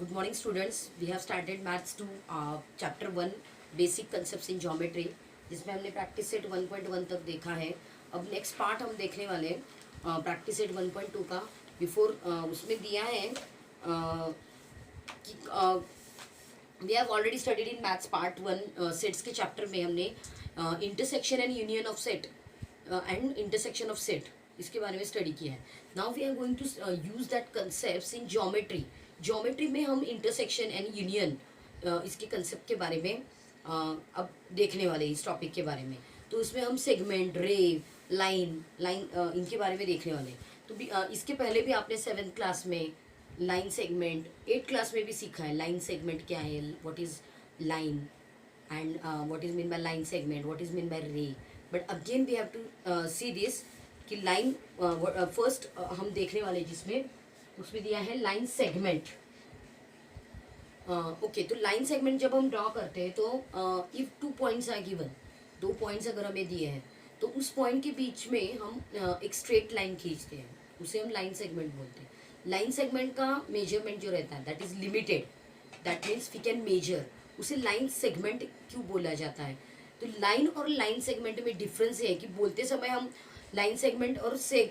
Good morning, students. We have started Maths 2, Chapter 1, Basic Concepts in Geometry, जिसमें हमने practice set 1.1 तक देखा है. अब नेक्स्ट पार्ट हम देखने वाले हैं प्रैक्टिस सेट 1.2 का. बिफोर उसमें दिया है कि we have already studied in maths part 1 sets के चैप्टर में हमने intersection and union of set and intersection of set इसके बारे में स्टडी किया है. Now we are going to use that concepts in geometry. Geometry में हम इंटरसेक्शन एंड यूनियन इसके कंसेप्ट के बारे में अब देखने वाले इस टॉपिक के बारे में. तो इसमें हम सेगमेंट, रे, लाइन इनके बारे में देखने वाले. तो इसके पहले भी आपने 7th क्लास में लाइन सेगमेंट, 8th क्लास में भी सीखा है लाइन सेगमेंट क्या है, what is line and what is mean by line segment, what is mean by ray. But again we have to see this कि लाइन फर्स्ट हम देखने वाले जिसमें उसमें दिया है लाइन सेगमेंट. ओके, तो लाइन सेगमेंट जब हम ड्रॉ करते हैं तो if 2 points are given, 2 points अगर हमें दिए हैं तो उस पॉइंट के बीच में हम एक स्ट्रेट लाइन खींचते हैं, उसे हम लाइन सेगमेंट बोलते हैं. लाइन सेगमेंट का मेजरमेंट जो रहता है that is limited, that means we can measure. उसे लाइन सेगमेंट क्यों बोला जाता है? तो लाइन और लाइन सेगमेंट में डिफरेंस ये है कि बोलते समय हम लाइन सेगमेंट और सेग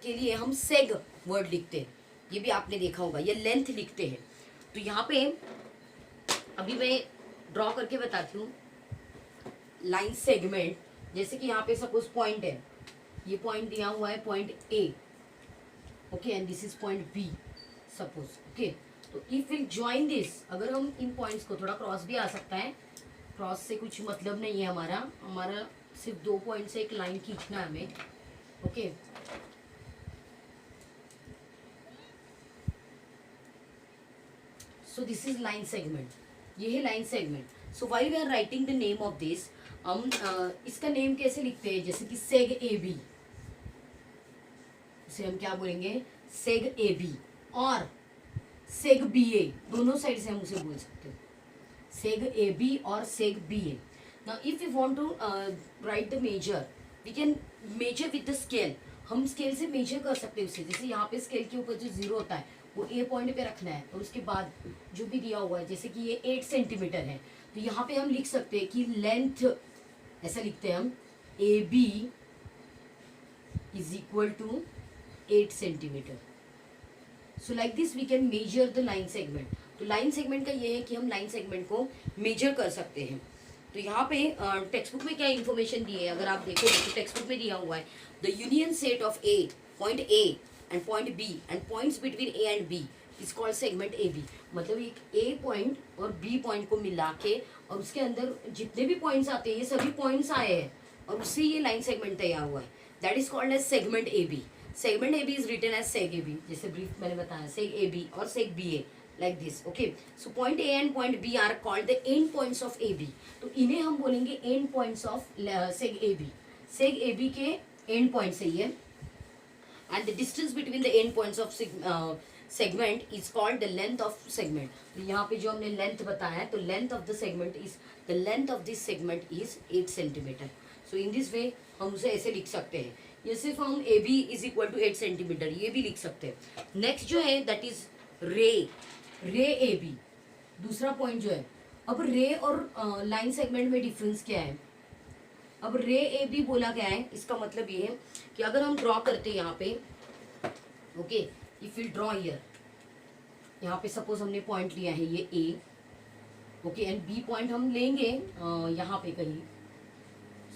के लिए हम सेग वर्ड लिखते हैं, ये भी आपने देखा होगा, ये लेंथ लिखते हैं. तो यहाँ पे अभी मैं ड्रॉ करके बताती हूँ लाइन सेगमेंट. जैसे कि यहाँ पे सपोज पॉइंट है, ये पॉइंट दिया हुआ है point A, okay, and this is point B suppose. Okay, तो इफ विल ज्वाइन दिस, अगर हम इन पॉइंट्स को, थोड़ा क्रॉस भी आ सकता है, क्रॉस से कुछ मतलब नहीं है हमारा सिर्फ 2 पॉइंट से एक लाइन खींचना है हमें. Okay, so this is line segment, ये है line segment. So while we are writing the name of this, हम इसका नेम कैसे लिखते हैं? जैसे कि सेग ए बी, इसे हम क्या बोलेंगे? सेग ए बी और सेग बी ए, दोनों साइड से हम उसे बोल सकते हैं, सेग ए बी और seg B A. Now if you want to write the measure, we can measure with the scale. हम स्केल से मेजर कर सकते हैं उसे. जैसे यहाँ पे स्केल के ऊपर जो 0 होता है वो ए पॉइंट पे रखना है, और उसके बाद जो भी दिया हुआ है, जैसे कि ये 8 सेंटीमीटर है, तो यहाँ पे हम लिख सकते हैं कि लेंथ, ऐसा लिखते हैं हम, A B is equal to 8 centimetre. So like this we can measure the line segment. तो लाइन सेगमेंट का ये है कि हम लाइन सेगमेंट को मेजर कर सकते हैं. तो यहाँ पे टेक्स्ट बुक में क्या इन्फॉर्मेशन दी है अगर आप देखो तो टेक्स्ट बुक में दिया हुआ है the union set of A, point A and point B and points between A and B is called segment A B. मतलब एक ए पॉइंट और बी पॉइंट को मिला के और उसके अंदर जितने भी पॉइंट्स आते हैं ये सभी पॉइंट्स आए हैं और उससे ये लाइन सेगमेंट तैयार हुआ है. That is called as segment A B. Segment A B is written as seg A B, जैसे ब्रीफ मैंने बताया, सेग ए बी और seg B A, like this. Okay, so point A and point B are called the end points of AB. तो इन्हें हम बोलेंगे end points of seg AB. seg AB के end points है ये, and the distance between the end points of segment is called the length of segment. तो यहाँ पे जो हमने length बताया है, तो length of the segment is, the length of this segment is 8 centimeter. So in this way हम उसे ऐसे लिख सकते हैं. ये सिर्फ हम AB is equal to 8 centimeter ये भी लिख सकते हैं. नेक्स्ट जो है that is रे, रे ए बी, दूसरा पॉइंट जो है. अब रे और लाइन सेगमेंट में डिफरेंस क्या है? अब रे ए बी बोला गया है, इसका मतलब ये है कि अगर हम ड्रॉ करते हैं यहाँ पे, okay, if you draw here, यहाँ पे सपोज हमने पॉइंट लिया है ये A, okay, and B point हम लेंगे यहाँ पे कहीं,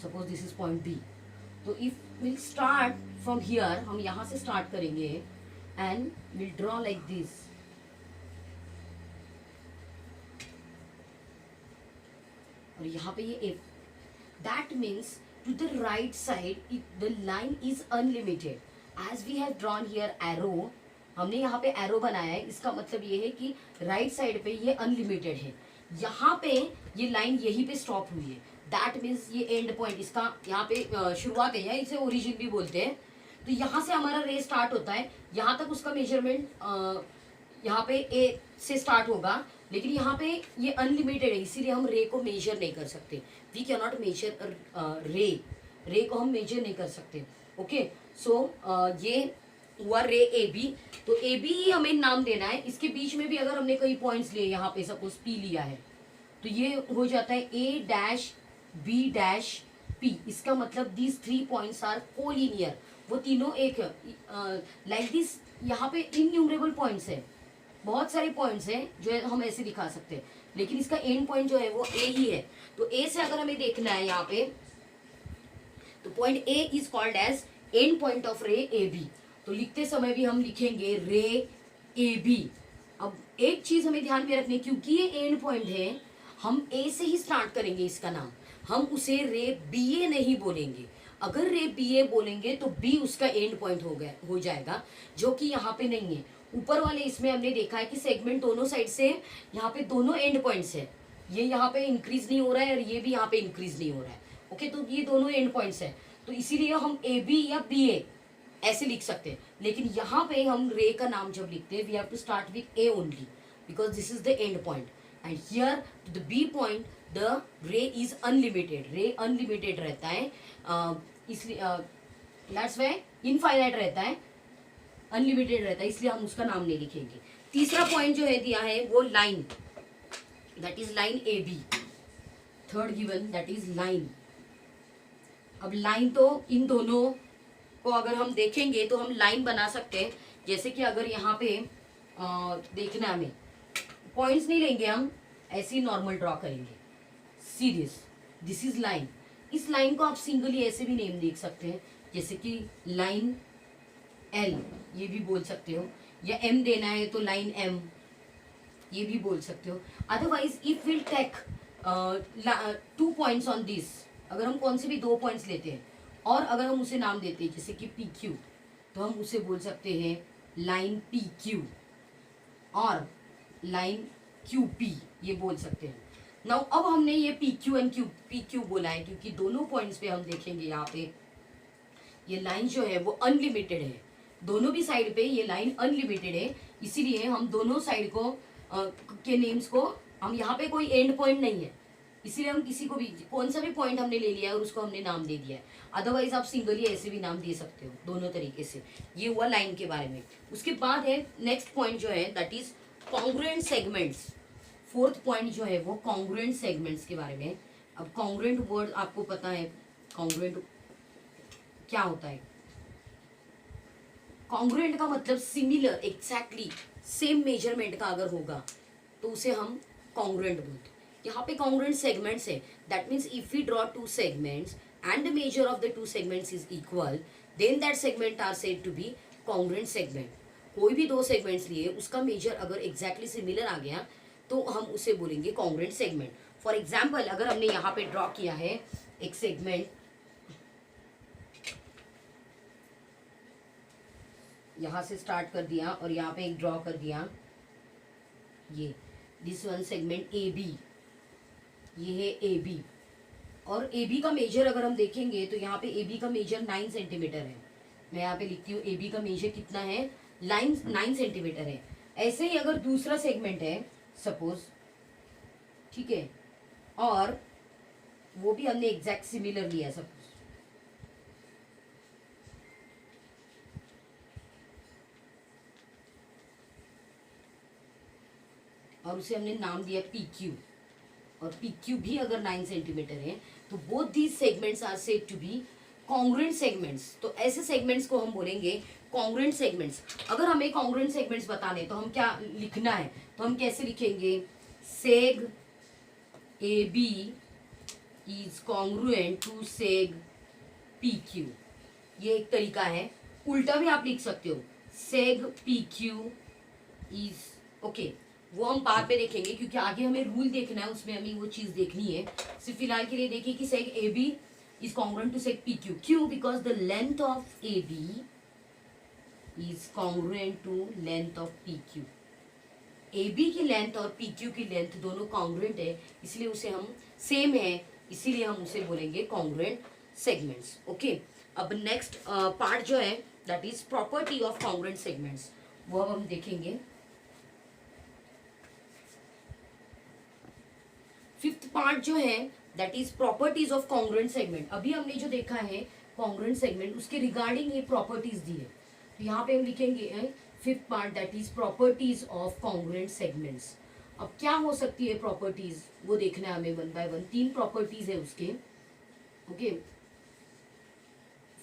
suppose this is point B. तो if will start from here, हम यहाँ से स्टार्ट करेंगे and will draw like this. और यहाँ पे ये एक, that means to the right side the line is unlimited. As we have drawn here arrow, हमने यहाँ पे एरो बनाया है, इसका मतलब ये है कि राइट साइड पे ये अनलिमिटेड है. यहाँ पे ये लाइन यहीं पे स्टॉप हुई है, दैट मीन्स ये एंड पॉइंट, इसका यहाँ पे शुरुआत है, या इसे ओरिजिन भी बोलते हैं. तो यहाँ से हमारा रे स्टार्ट होता है, यहाँ तक उसका मेजरमेंट यहाँ पे ए से स्टार्ट होगा, लेकिन यहाँ पे ये अनलिमिटेड है, इसीलिए हम रे को मेजर नहीं कर सकते. वी कैन नॉट मेजर रे को हम मेजर नहीं कर सकते. ओके, सो ये हुआ रे ए बी, तो ए बी ही हमें नाम देना है। इसके बीच में भी अगर हमने कई पॉइंट्स लिए, यहाँ पे सपोज पी लिया है, तो ये हो जाता है ए डैश बी डैश पी। इसका मतलब दीज 3 पॉइंट्स आर कोलिनियर, वो तीनों एक लाइक दिस। यहाँ पे इनन्यूमरेबल पॉइंट्स है, बहुत सारे पॉइंट्स हैं जो हम ऐसे दिखा सकते हैं, लेकिन इसका एंड पॉइंट जो है वो ए ही है। तो ए से अगर हमें देखना है यहाँ पे, तो point A is called as end point of ray A B. तो लिखते समय भी हम लिखेंगे रे ए बी। अब एक चीज हमें ध्यान में रखनी, क्योंकि ये एंड पॉइंट है, हम ए से ही स्टार्ट करेंगे इसका नाम, हम उसे रे बी ए नहीं बोलेंगे। अगर रे बी ए बोलेंगे तो बी उसका एंड पॉइंट हो जाएगा, जो कि यहाँ पे नहीं है। ऊपर वाले इसमें हमने देखा है कि सेगमेंट दोनों साइड से, यहाँ पे दोनों एंड पॉइंट्स है, ये यहाँ पे इंक्रीज नहीं हो रहा है और ये भी यहाँ पे इंक्रीज नहीं हो रहा है। ओके, तो ये दोनों एंड पॉइंट्स है, तो इसीलिए हम ए बी या बी ए ऐसे लिख सकते हैं। लेकिन यहाँ पे हम रे का नाम जब लिखते हैं, we have to start with A only, because this is the end point. And here the B point the ray is unlimited, ray unlimited रहता है, इसलिए दैट्स व्हाई इनफाइनाइट रहता है, अनलिमिटेड रहता है, इसलिए हम उसका नाम नहीं लिखेंगे। तीसरा पॉइंट जो है दिया है वो line, that is line A B. Third given that is line. अब लाइन तो इन दोनों को अगर हम देखेंगे तो हम लाइन बना सकते हैं। जैसे कि अगर यहाँ पे देखना, हमें पॉइंट्स नहीं लेंगे, हम ऐसे ही नॉर्मल ड्रॉ करेंगे, सीरीज, दिस इज लाइन। इस लाइन को आप सिंगली ऐसे भी नेम देख सकते हैं, जैसे कि लाइन एल, ये भी बोल सकते हो, या एम देना है तो लाइन एम, ये भी बोल सकते हो। Otherwise if we'll take 2 points on this, अगर हम कौन से भी 2 पॉइंट्स लेते हैं और अगर हम उसे नाम देते हैं जैसे कि पी क्यू, तो हम उसे बोल सकते हैं लाइन पी क्यू और लाइन क्यू पी, ये बोल सकते हैं। नाउ अब हमने ये P Q and P Q बोला है क्योंकि दोनों पॉइंट्स पे हम देखेंगे यहाँ पे ये लाइन जो है वो अनलिमिटेड है, दोनों भी साइड पे ये लाइन अनलिमिटेड है, इसीलिए हम दोनों साइड को के नेम्स को, हम यहाँ पे कोई एंड पॉइंट नहीं है, इसीलिए हम किसी को भी कौन सा भी पॉइंट हमने ले लिया है और उसको हमने नाम दे दिया है। अदरवाइज आप सिंगली ऐसे भी नाम दे सकते हो, दोनों तरीके से। ये हुआ लाइन के बारे में। उसके बाद है नेक्स्ट पॉइंट जो है that is congruent segments. Fourth point जो है वो कॉन्ग्रुएंट सेगमेंट्स के बारे में। अब कॉन्ग्रुएंट वर्ड आपको पता है, कॉन्ग्रुएंट क्या होता है? कॉन्ग्रुएंट का मतलब सिमिलर, एग्जैक्टली सेम मेजरमेंट का अगर होगा तो उसे हम कॉन्ग्रुएंट बोलते हैं। यहाँ पे कॉन्ग्रुएंट सेगमेंट्स है, that means if we draw 2 segments and the measure of the 2 segments is equal, then that segment are said to be congruent segment. कोई भी 2 सेगमेंट्स लिए, उसका मेजर अगर एग्जैक्टली सिमिलर आ गया तो हम उसे बोलेंगे कॉन्ग्रुएंट सेगमेंट। फॉर एग्जाम्पल, अगर हमने यहाँ पे ड्रॉ किया है एक सेगमेंट, यहाँ से स्टार्ट कर दिया और यहाँ पे एक ड्रॉ कर दिया, ये this one segment A B, ये है ए बी, और ए बी का मेजर अगर हम देखेंगे तो यहाँ पे ए बी का मेजर 9 सेंटीमीटर है। मैं यहाँ पे लिखती हूँ ए बी का मेजर कितना है, 9 सेंटीमीटर है। ऐसे ही अगर दूसरा सेगमेंट है सपोज, ठीक है, और वो भी हमने एग्जैक्ट सिमिलर लिया सपोज, और उसे हमने नाम दिया पी क्यू, और पी क्यू भी अगर 9 सेंटीमीटर है, तो both these segments are said to be congruent segments. तो ऐसे सेगमेंट्स को हम बोलेंगे कॉन्ग्रुएंट सेगमेंट्स। अगर हमें कॉन्ग्रुएंट सेगमेंट्स बताने तो हम क्या लिखना है, तो हम कैसे लिखेंगे, seg A B is congruent to seg P Q, ये एक तरीका है। उल्टा भी आप लिख सकते हो, सेग पी क्यू इज, ओके, वो हम बाद में देखेंगे क्योंकि आगे हमें रूल देखना है, उसमें हमें वो चीज देखनी है। सिर्फ फिलहाल के लिए देखिए कि seg A B is congruent to seg P Q, क्यों? Because the length of A B is congruent to length of P Q. A B की लेंथ और पी क्यू की लेंथ दोनों कॉन्ग्रुएंट है, इसलिए उसे हम सेम है, इसीलिए हम उसे बोलेंगे कॉन्ग्रुएंट सेगमेंट्स। ओके, अब नेक्स्ट पार्ट जो है that is property of congruent segments, वो अब हम देखेंगे। फिफ्थ पार्ट जो है that is properties of congruent segment. अभी हमने जो देखा है कॉन्ग्रुएंट सेगमेंट, उसके रिगार्डिंग ये प्रॉपर्टीज दी है। तो यहाँ पे हम लिखेंगे fifth part, that is properties of congruent segments. अब क्या हो सकती है प्रॉपर्टीज, वो देखना है हमें वन बाय वन। तीन प्रॉपर्टीज है उसके। ओके,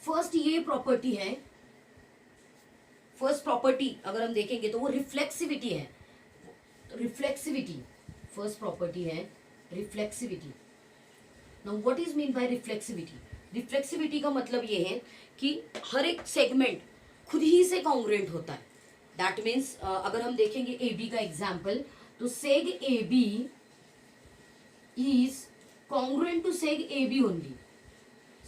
फर्स्ट ये प्रॉपर्टी है, फर्स्ट प्रॉपर्टी अगर हम देखेंगे तो वो रिफ्लेक्सिविटी है। रिफ्लेक्सिविटी फर्स्ट प्रॉपर्टी है, reflexivity. Now what is mean by reflexivity? Reflexivity का मतलब ये है कि हर एक सेगमेंट खुद ही से कॉन्ग्रुएंट होता है। दैट मीन्स अगर हम देखेंगे ए बी का एग्जाम्पल, तो seg A B is congruent to seg A B only.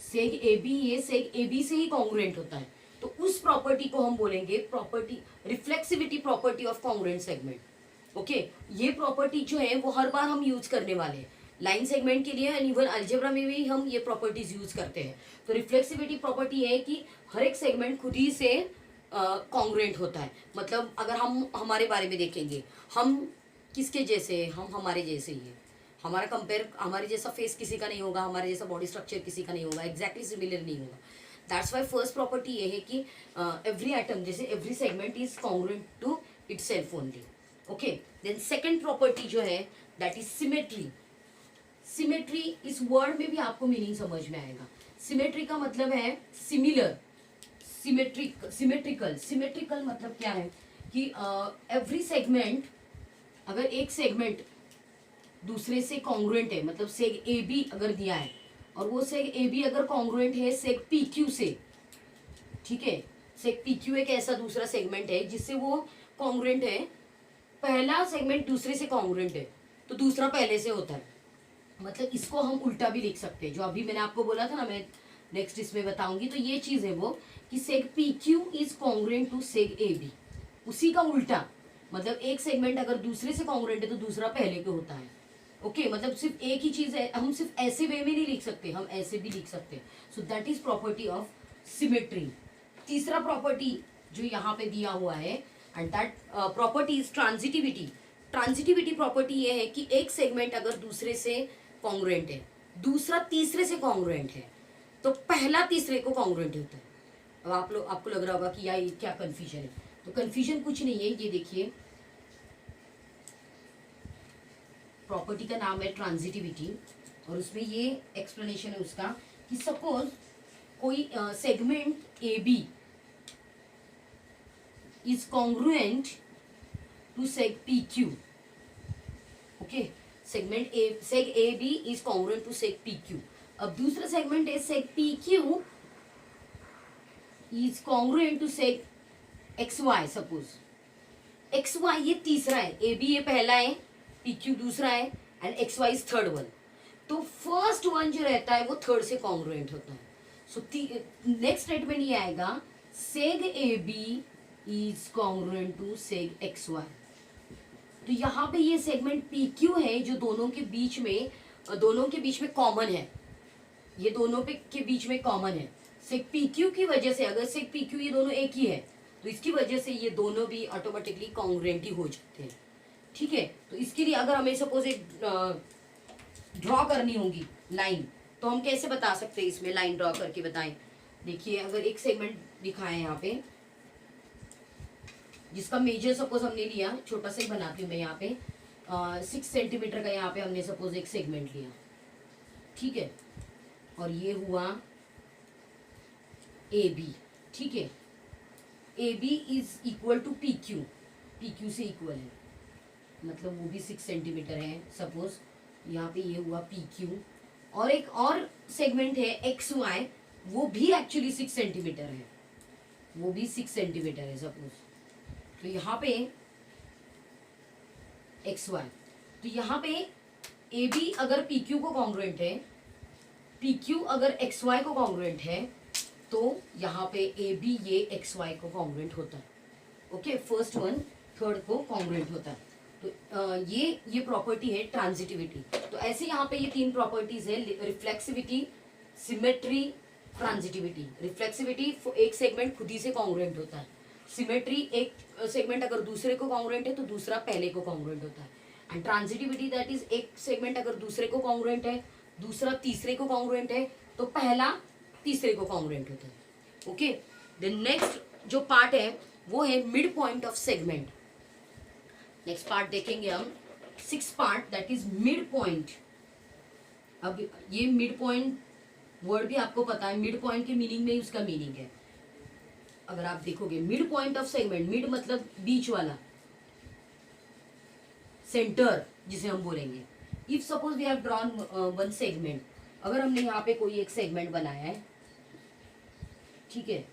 Seg A B, ये सेग ए बी से ही कॉन्ग्रुएंट होता है, तो उस प्रॉपर्टी को हम बोलेंगे property, reflexivity property of congruent segment. Okay, ये प्रॉपर्टी जो है वो हर बार हम यूज करने वाले हैं लाइन सेगमेंट के लिए, एंड इवन अलजेब्रा में भी हम ये प्रॉपर्टीज यूज करते हैं। तो रिफ्लेक्सिविटी प्रॉपर्टी है कि हर एक सेगमेंट खुद ही से कॉन्ग्रुएंट होता है। मतलब अगर हम हमारे बारे में देखेंगे, हम किसके जैसे, हम हमारे जैसे ही है। हमारा कंपेयर, हमारे जैसा फेस किसी का नहीं होगा, हमारे जैसा बॉडी स्ट्रक्चर किसी का नहीं होगा, एग्जैक्टली सिमिलर नहीं होगा। दैट्स वाई फर्स्ट प्रॉपर्टी ये है कि एवरी आइटम, जैसे every segment is congruent to itself only. Okay, then second property जो है दैट इज सिमेट्री। सिमेट्री, इस वर्ड में भी आपको मीनिंग समझ में आएगा। सिमेट्री का मतलब है सिमिलर, सिमेट्रिक, सिमेट्रिकल। सिमेट्रिकल मतलब क्या है कि एवरी सेगमेंट, अगर एक सेगमेंट दूसरे से कॉन्ग्रुएंट है, मतलब सेग ए बी अगर दिया है और वो सेग ए बी अगर कॉन्ग्रुएंट है सेग पी क्यू से, ठीक है, सेग पी क्यू एक ऐसा दूसरा सेगमेंट है जिससे वो कॉन्ग्रुएंट है, पहला सेगमेंट दूसरे से कॉन्ग्रुएंट है तो दूसरा पहले से होता है। मतलब इसको हम उल्टा भी लिख सकते हैं, जो अभी मैंने आपको बोला था ना, मैं नेक्स्ट इसमें बताऊंगी। तो ये चीज है वो कि seg P Q is congruent to seg A B, उसी का उल्टा। मतलब एक सेगमेंट अगर दूसरे से कॉन्ग्रुएंट है तो दूसरा पहले के होता है। ओके, मतलब सिर्फ एक ही चीज है, हम सिर्फ ऐसे वे में नहीं लिख सकते, हम ऐसे भी लिख सकते हैं। So that is property of symmetry. तीसरा प्रॉपर्टी जो यहाँ पे दिया हुआ है, and that property is transitivity. Transitivity property ये है कि एक सेगमेंट अगर दूसरे से कॉन्ग्रुएंट है, दूसरा तीसरे से कॉन्ग्रुएंट है, तो पहला तीसरे को कॉन्ग्रुएंट होता है। अब आपको लग रहा होगा कि यार क्या कंफ्यूजन है, तो कंफ्यूजन कुछ नहीं है। ये देखिए, प्रॉपर्टी का नाम है ट्रांजिटिविटी, और उसमें ये एक्सप्लेनेशन है उसका कि सपोज कोई segment A B is congruent to seg P Q. Okay, segment A, seg A B is congruent to seg P Q. अब दूसरा सेगमेंट है seg P Q is congruent to seg X Y. Suppose X Y ये तीसरा है, A B ये पहला है, P Q दूसरा है, and X Y is third one. तो फर्स्ट वन जो रहता है वो थर्ड से कॉन्ग्रुएंट होता है। सो नेक्स्ट स्टेटमेंट ये आएगा, seg A B is congruent to seg X Y. तो यहाँ पे ये सेगमेंट पी क्यू है जो दोनों के बीच में कॉमन है, ये दोनों के बीच में कॉमन है। सेग पी क्यू की वजह से, अगर सेग पी क्यू ये दोनों एक ही है तो इसकी वजह से ये दोनों भी ऑटोमेटिकली कॉन्ग्रुएंट ही हो जाते हैं। ठीक है, तो इसके लिए अगर हमें सपोज एक ड्रॉ करनी होगी लाइन, तो हम कैसे बता सकते हैं, इसमें लाइन ड्रॉ करके बताएं। देखिए, अगर एक सेगमेंट दिखा है यहाँ पे जिसका मेजर सपोज हमने लिया, छोटा सा ही बनाती हूँ मैं यहाँ पे, 6 सेंटीमीटर का यहाँ पे हमने सपोज एक सेगमेंट लिया, ठीक है, और ये हुआ ए बी। ठीक है, A B is equal to P Q, P Q से इक्वल है, मतलब वो भी 6 सेंटीमीटर है। सपोज यहाँ पे ये हुआ पी क्यू, और एक और सेगमेंट है एक्स वाई, वो भी एक्चुअली 6 सेंटीमीटर है, वो भी 6 सेंटीमीटर है सपोज। तो यहाँ पे एक्स वाई, तो यहाँ पे ए बी अगर पी क्यू को कॉन्ग्रुएंट है, पी क्यू अगर एक्स वाई को कॉन्ग्रुएंट है, तो यहाँ पे ए बी ये एक्स वाई को कॉन्ग्रुएंट होता है। ओके, फर्स्ट वन थर्ड को कॉन्ग्रुएंट होता है। तो ये प्रॉपर्टी है ट्रांजिटिविटी। तो ऐसे यहाँ पे ये 3 प्रॉपर्टीज है, रिफ्लेक्सिविटी, सिमेट्री, ट्रांजिटिविटी। रिफ्लेक्सिविटी, एक सेगमेंट खुद ही से कॉन्ग्रुएंट होता है। सिमेट्री, एक सेगमेंट अगर दूसरे को कॉन्ग्रुएंट है तो दूसरा पहले को कॉन्ग्रुएंट होता है। एंड ट्रांजिटिविटी दैट इज एक सेगमेंट अगर दूसरे को कॉन्ग्रुएंट है, दूसरा तीसरे को कॉन्ग्रुएंट है, तो पहला तीसरे को कॉन्ग्रुएंट होता है। ओके, देन नेक्स्ट जो पार्ट है वो है mid point of segment. Next part देखेंगे हम, 6 part, that is mid point. अब ये मिड पॉइंट वर्ड भी आपको पता है, मिड पॉइंट के मीनिंग में ही उसका मीनिंग है। अगर आप देखोगे mid point of segment, mid मतलब बीच वाला, सेंटर जिसे हम बोलेंगे। If suppose we have drawn one segment, अगर हमने यहाँ पे कोई एक सेगमेंट बनाया है, ठीक है,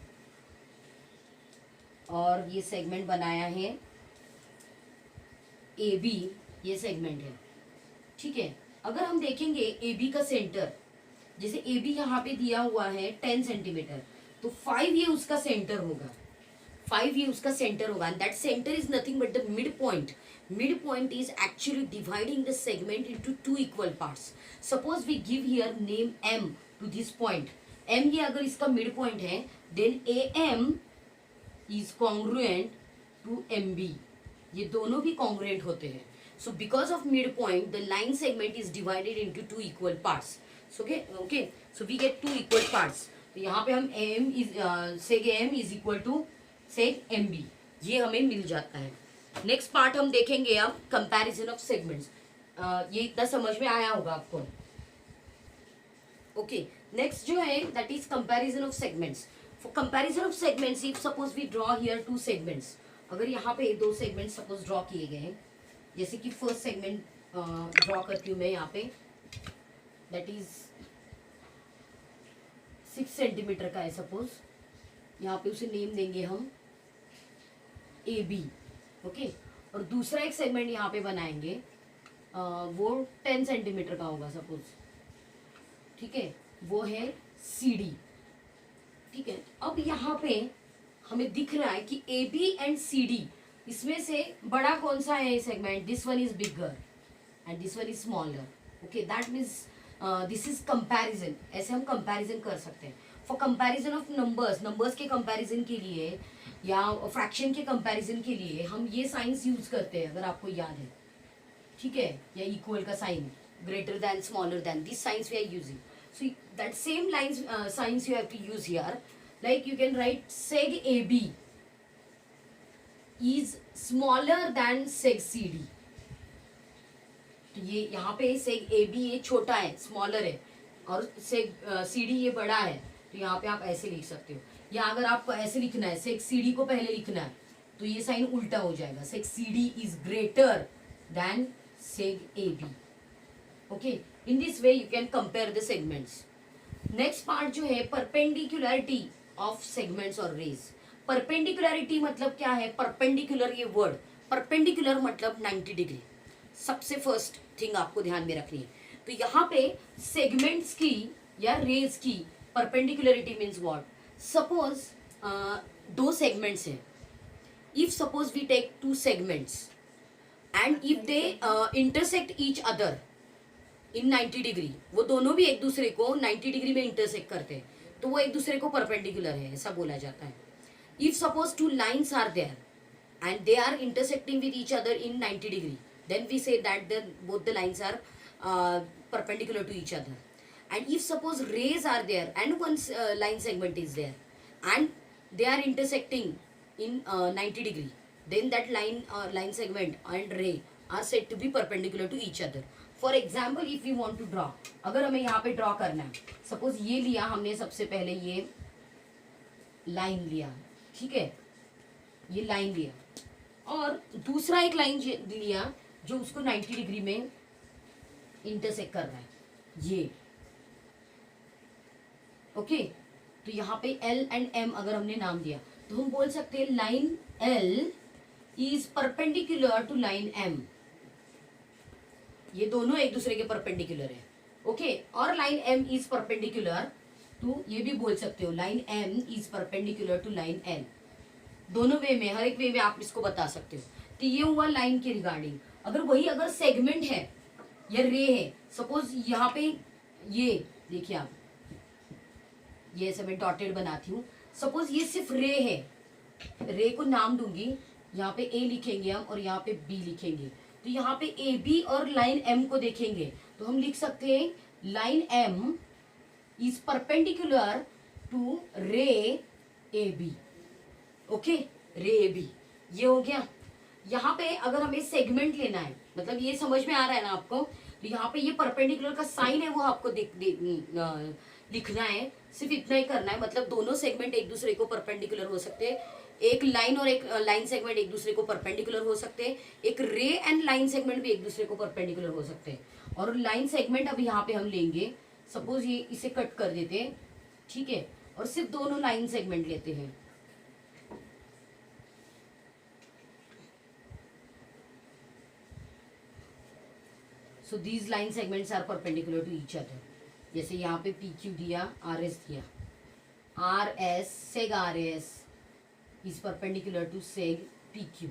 और ये सेगमेंट बनाया है ए बी, ये सेगमेंट है, ठीक है। अगर हम देखेंगे ए बी का सेंटर, जैसे ए बी यहाँ पे दिया हुआ है 10 सेंटीमीटर, तो 5 ये उसका सेंटर होगा, 5 ये उसका सेंटर होगा, and that centre is nothing but the mid point. Mid point is actually dividing the segment into 2 equal parts. Suppose we give here name M to this point, M ये अगर इसका mid point है, then A M is congruent to M B, ये दोनों भी congruent होते हैं। So because of mid point the line segment is divided into 2 equal parts. Okay, so we get 2 equal parts. तो यहाँ पे हम M is seg M is equal to seg M B, ये हमें मिल जाता है। नेक्स्ट पार्ट हम देखेंगे अब कंपैरिजन ऑफ सेगमेंट्स। ये इतना समझ में आया होगा आपको। ओके, नेक्स्ट जो है that is comparison of segments. For comparison of segments, if suppose we draw here 2 segments, अगर यहाँ पे 2 सेगमेंट्स सपोज ड्रॉ किए गए हैं, जैसे कि फर्स्ट सेगमेंट ड्रॉ करती हूँ मैं यहाँ पे, दैट इज 6 सेंटीमीटर का है सपोज, यहाँ पे उसे नेम देंगे हम ए बी, ओके। और दूसरा एक सेगमेंट यहाँ पे बनाएंगे, वो 10 सेंटीमीटर का होगा सपोज, ठीक है, वो है सी डी, ठीक है। अब यहाँ पे हमें दिख रहा है कि A B and C D, इसमें से बड़ा कौन सा है segment, this one is bigger and this one is smaller, okay, that means this is comparison. ऐसे हम कंपैरिजन कर सकते हैं। For comparison of numbers, numbers के कंपैरिजन के लिए या फ्रैक्शन के कंपैरिजन के लिए हम ये साइंस यूज करते हैं, अगर आपको याद है, ठीक है, या इक्वल का sign, greater than, smaller than, this signs we are using. So that same lines signs you have to use here, like you can write seg A B is smaller than seg C D. तो ये यहाँ पे सेग A B ये छोटा है, smaller है, और सेग C D ये बड़ा है, तो यहाँ पे आप ऐसे लिख सकते हो। या अगर आपको ऐसे लिखना है, सेग सी डी को पहले लिखना है, तो ये साइन उल्टा हो जाएगा, seg C D is greater than seg A B, okay. In this way you can compare the segments. Next part जो है परपेंडिकुलरिटी ऑफ सेगमेंट्स और रेज। परपेंडिकुलरिटी मतलब क्या है, परपेंडिकुलर ये वर्ड, परपेंडिकुलर मतलब 90 डिग्री, सबसे फर्स्ट थिंग आपको ध्यान में रखनी है। तो यहाँ पे सेगमेंट्स की या रेज की perpendicularity means what, suppose 2 segments हैं, if suppose we take 2 segments and if they intersect each other in 90 degree, वो दोनों भी एक दूसरे को 90 डिग्री में इंटरसेक्ट करते हैं, तो वो एक दूसरे को परपेंडिकुलर है, ऐसा बोला जाता है। If suppose 2 lines are there and they are intersecting with each other in 90 degree, then we say that both the lines are perpendicular to each other. And if suppose rays are there and one line segment is there and they are intersecting in 90 degree, then that line segment and ray are said to be perpendicular to each other. For example, if we want to draw, अगर हमें यहाँ पे draw करना है, suppose ये लिया हमने, सबसे पहले ये line लिया, ठीक है, ये line लिया, और दूसरा एक लाइन लिया जो उसको 90 डिग्री में इंटरसेक्ट कर रहा है, ये, ओके। तो यहाँ पे L एंड M अगर हमने नाम दिया, तो हम बोल सकते हैं line L is perpendicular to line M, ये दोनों एक दूसरे के परपेंडिकुलर है, ओके। और line M is perpendicular to, ये भी बोल सकते हो line M is perpendicular to line L, दोनों वे में, हर एक वे में आप इसको बता सकते हो। तो ये हुआ लाइन के रिगार्डिंग। अगर सेगमेंट है या रे है, सपोज यहाँ पे ये देखिए आप, ये ऐसे मैं डॉटेड बनाती हूँ, सपोज ये सिर्फ रे है, रे को नाम दूंगी, यहाँ पे ए लिखेंगे हम और यहाँ पे बी लिखेंगे, तो यहाँ पे ए बी और लाइन एम को देखेंगे तो हम लिख सकते हैं line M is perpendicular to ray A B, okay, रे ए बी, ये हो गया। यहाँ पे अगर हमें सेगमेंट लेना है, मतलब ये समझ में आ रहा है ना आपको, तो यहाँ पे ये परपेंडिकुलर का साइन है वो आपको लिखना है, सिर्फ इतना ही करना है। मतलब दोनों सेगमेंट एक दूसरे को परपेंडिकुलर हो सकते हैं, एक लाइन और एक लाइन सेगमेंट एक दूसरे को परपेंडिकुलर हो सकते हैं, एक रे एंड लाइन सेगमेंट भी एक दूसरे को परपेंडिकुलर हो सकते हैं। और लाइन सेगमेंट अभी यहाँ पे हम लेंगे, सपोज ये इसे कट कर देते हैं, ठीक है, और सिर्फ दोनों लाइन सेगमेंट लेते हैं। So these line segments are perpendicular to each other. जैसे यहाँ पे पी क्यू दिया, आर एस दिया, R S seg R S is perpendicular to seg PQ.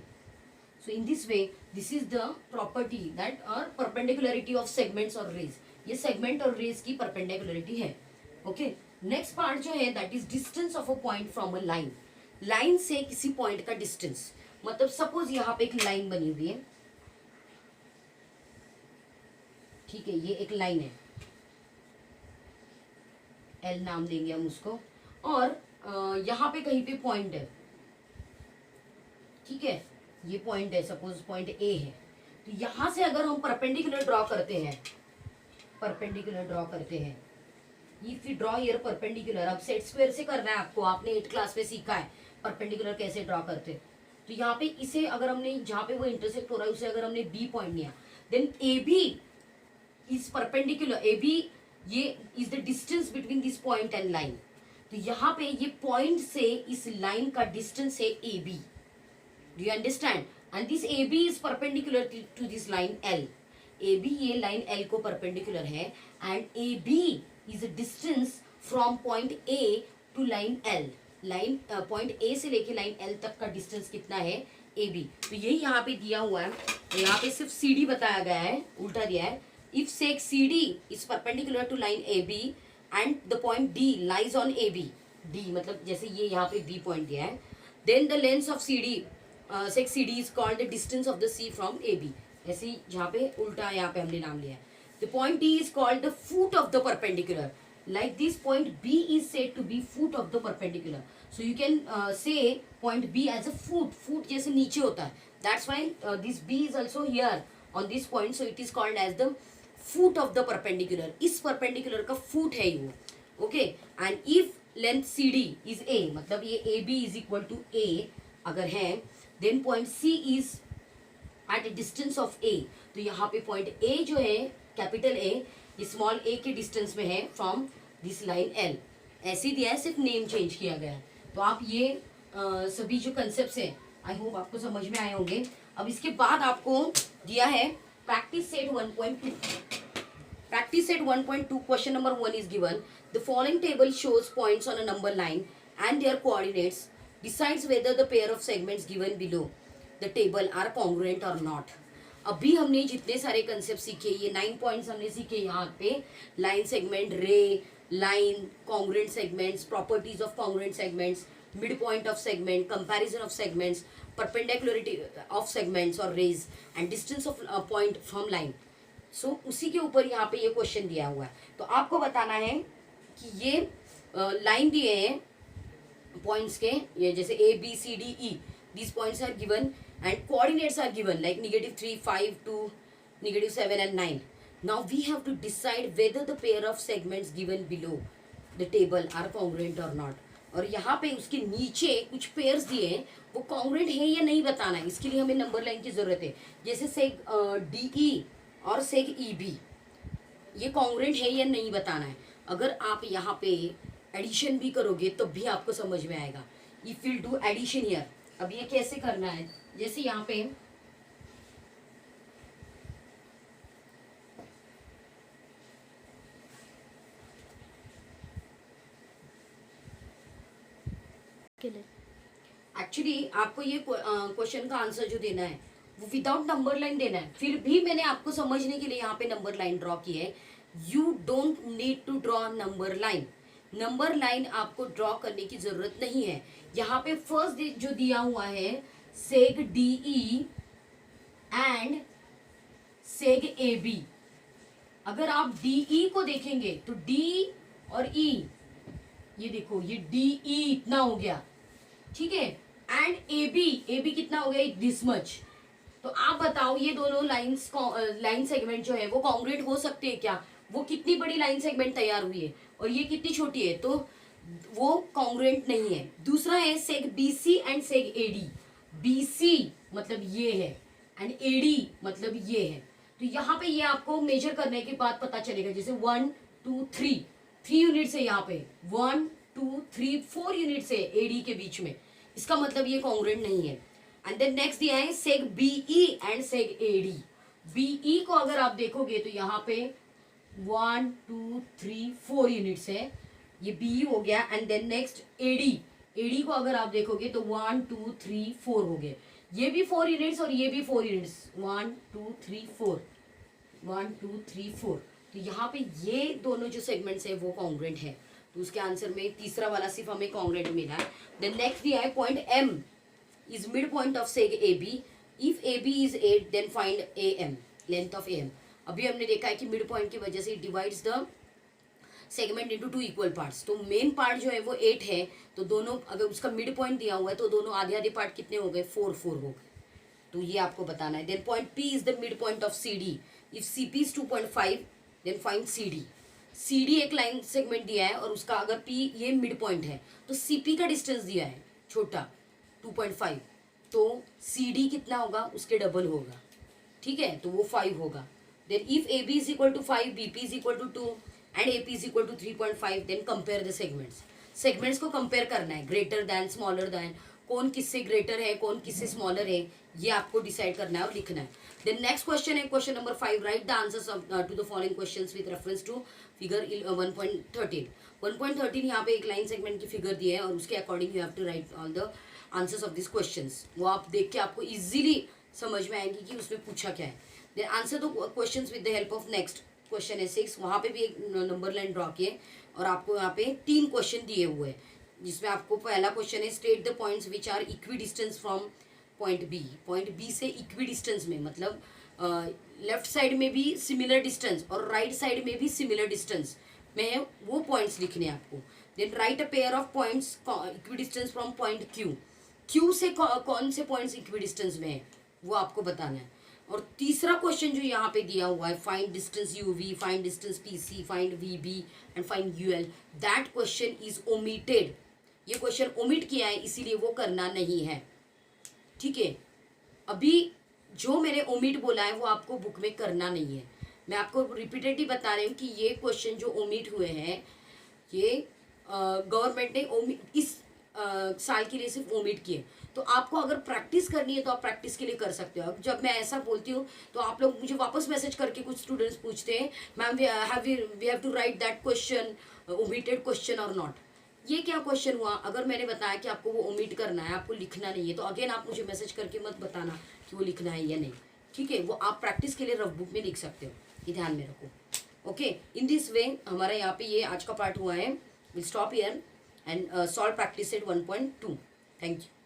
So in this way, this is the property that or perpendicularity of segments or rays. ये segment और rays की perpendicularity है. Okay. Next part जो है that is distance of a point from a line. Line से किसी point का distance. मतलब suppose यहाँ पे एक line बनी हुई है, ठीक है, ये एक line है, L नाम देंगे हम उसको, और यहाँ पे कहीं पे point है, ठीक है, ये पॉइंट है, सपोज पॉइंट ए है। तो यहां से अगर हम परपेंडिकुलर ड्रॉ करते हैं, परपेंडिकुलर ड्रॉ करते हैं, if you draw here perpendicular, अब सेट स्क्वायर से करना है आपको, आपने 8th क्लास में सीखा है परपेंडिकुलर कैसे ड्रॉ करते। तो यहाँ पे इसे अगर हमने, जहां पे वो इंटरसेक्ट हो रहा है उसे अगर हमने बी पॉइंट लिया, then A B is perpendicular, A B ये is the distance between this point and line. तो यहाँ पे ये पॉइंट से इस लाइन का डिस्टेंस है A B. Do you understand? And this AB is perpendicular to this line L. AB ये line L को perpendicular है, and AB is a distance from point A to line L. Line point A से लेके line L तक का distance कितना है? AB. तो यही यहाँ पे दिया हुआ है, तो यहाँ पे सिर्फ CD बताया गया है, उल्टा दिया है। If sec CD is perpendicular to line AB and the point D lies on AB. D मतलब जैसे ये यहाँ पे B point दिया है, then the length of CD sec CD is called the distance of the C from AB. ऐसे ही जहाँ पे उल्टा यहाँ पे हमने नाम लिया है। The point D is called the foot of the perpendicular. Like this, point B is said to be foot of the perpendicular. So you can say point B as a foot. Foot जैसे नीचे होता है. That's why this B is also here on this point. So it is called as the foot of the perpendicular. इस perpendicular का foot है ये. Okay. And if length CD is A, मतलब ये AB is equal to A अगर है, then point C is at a distance of A. तो यहाँ पे point A जो है, कैपिटल A, ये स्मॉल a के डिस्टेंस में है फ्रॉम दिस लाइन L. ऐसे ही दिया है, सिर्फ नेम चेंज किया गया है। तो आप ये सभी जो कंसेप्ट है, आई होप आपको समझ में आए होंगे। अब इसके बाद आपको दिया है practice set 1.2. Practice set 1.2 question number 1 is given, the following table shows points on a number line and their coordinates decides whether the pair of segments given below the table are congruent or not. अभी हमने जितने सारे concept सीखे, ये 9 points हमने सीखे यहाँ पे, line segment, ray, line, congruent segments, properties of congruent segments, mid point of segment, comparison of segments, perpendicularity of segments और rays, and distance of point from line. So उसी के ऊपर यहाँ पे ये क्वेश्चन दिया हुआ है। तो आपको बताना है कि ये लाइन दिए हैं पॉइंट्स के, ये जैसे A B C D E, these points are given and coordinates are given like -3, 5, 2, -7 and 9. Now we have to decide whether the pair of segments given below the table are congruent or not. और यहाँ पे उसके नीचे कुछ pairs दिए हैं, वो congruent है या नहीं बताना है। इसके लिए हमें नंबर लाइन की जरूरत है। जैसे सेग DE और सेग EB, ये कॉन्ग्रुएंट है या नहीं बताना है। अगर आप यहाँ पे एडिशन भी करोगे तो भी आपको समझ में आएगा। If we'll do addition here, अब ये कैसे करना है, जैसे यहाँ पे एक्चुअली आपको ये क्वेश्चन का आंसर जो देना है वो विदाउट नंबर लाइन देना है। फिर भी मैंने आपको समझने के लिए यहाँ पे नंबर लाइन ड्रॉ की है। You don't need to draw number line. Number line आपको ड्रॉ करने की जरूरत नहीं है। यहाँ पे फर्स्ट जो दिया हुआ है सेग DE एंड सेग AB, अगर आप DE को देखेंगे तो D और E, ये देखो ये DE इतना हो गया, ठीक है, एंड ए बी कितना हो गया, दिस मच। तो आप बताओ ये दोनों लाइन सेगमेंट जो है वो कॉन्ग्रुएंट हो सकते हैं क्या? वो कितनी बड़ी लाइन सेगमेंट तैयार हुई है और ये कितनी छोटी है, तो वो कॉन्ग्रुएंट नहीं है। दूसरा है seg BC and seg AD. BC मतलब ये है एंड एडी मतलब ये है। तो यहाँ पे ये आपको मेजर करने के बाद पता चलेगा, जैसे 1 2 3 यूनिट्स है यहाँ पे, 1 2 3 4 यूनिट्स है एडी के बीच में, इसका मतलब ये कॉन्ग्रुएंट नहीं है। एंड देन नेक्स्ट दिया है seg BE and seg AD. BE को अगर आप देखोगे तो यहाँ पे 1 2 3 4 यूनिट्स है, ये बीई हो गया। And then next AD, AD को अगर आप देखोगे तो 1 2 3 4 हो गए, ये भी 4 यूनिट्स और ये भी 4 यूनिट्स, 1 2 3 4 1 2 3 4। तो यहाँ पे ये दोनों जो सेगमेंट्स है वो कॉन्ग्रुएंट है, तो उसके आंसर में तीसरा वाला सिर्फ हमें कॉन्ग्रुएंट मिला है। देन नेक्स्ट दिया है point M is mid point of seg A B, if A B is 8 then find A M, length of A M. अभी हमने देखा है कि मिड पॉइंट की वजह से divides the segment into 2 equal parts. तो मेन पार्ट जो है वो 8 है, तो दोनों अगर उसका मिड पॉइंट दिया हुआ है तो दोनों आधे आधे पार्ट कितने हो गए, 4 4 हो गए। तो ये आपको बताना है। Then point P is the mid point of C D, if C P is 2.5 then find C D. C D एक लाइन सेगमेंट दिया है और उसका अगर पी ये मिड पॉइंट है तो सी पी का डिस्टेंस दिया है छोटा 2.5, तो सी डी कितना होगा, उसके डबल होगा, ठीक है, तो वो 5 होगा। Then if A B is equal to 5, B P is equal to 2 and A P is equal to 3.5, then compare the segments. Segments को कंपेयर करना है, ग्रेटर दैन स्मॉलर दैन, कौन किससे ग्रेटर है कौन किससे स्मॉलर है, ये आपको डिसाइड करना है और लिखना है। देन नेक्स्ट क्वेश्चन है question number 5, write the answers to the following questions with reference to figure 1.13। 1.13 यहाँ पे एक लाइन सेगमेंट की फिगर दी है और उसके according you have to write all the answers of this questions. वो आप देख के आपको इजीली समझ में आएंगी कि उसमें पूछा क्या है। Then answer the questions with the help of next question है 6, वहाँ पे भी एक नंबर लाइन ड्रॉ किए और आपको यहाँ पे 3 क्वेश्चन दिए हुए हैं, जिसमें आपको पहला क्वेश्चन है state the points which are equidistance from point B. Point B से इक्वी डिस्टेंस में मतलब लेफ्ट साइड में भी सिमिलर डिस्टेंस और राइट साइड में भी सिमिलर डिस्टेंस में वो पॉइंट्स लिखने हैं आपको। Then write a pair of points equidistance from point Q, Q से कौन से पॉइंट्स इक्वी डिस्टेंस में है वो आपको बताना है। और तीसरा क्वेश्चन जो यहाँ पे दिया हुआ है find distance U V, find distance P C, find V B and find U L, that question is omitted. ये क्वेश्चन ओमिट किया है इसीलिए वो करना नहीं है, ठीक है। अभी जो मैंने ओमिट बोला है वो आपको बुक में करना नहीं है, मैं आपको रिपीटेडली बता रही हूँ कि ये क्वेश्चन जो ओमिट हुए हैं ये गवर्नमेंट ने इस साल के लिए सिर्फ ओमिट किए। तो आपको अगर प्रैक्टिस करनी है तो आप प्रैक्टिस के लिए कर सकते हो। अब जब मैं ऐसा बोलती हूँ तो आप लोग मुझे वापस मैसेज करके कुछ स्टूडेंट्स पूछते हैं ma'am we have to write that question omitted question और नॉट। ये क्या क्वेश्चन हुआ? अगर मैंने बताया कि आपको वो ओमिट करना है, आपको लिखना नहीं है, तो अगेन आप मुझे मैसेज करके मत बताना कि वो लिखना है या नहीं, ठीक है। वो आप प्रैक्टिस के लिए रफ बुक में लिख सकते हो, ये ध्यान में रखो। ओके, इन दिस वे हमारा यहाँ पे ये आज का पार्ट हुआ है। Will stop here and solve practice set 1.2. Thank you.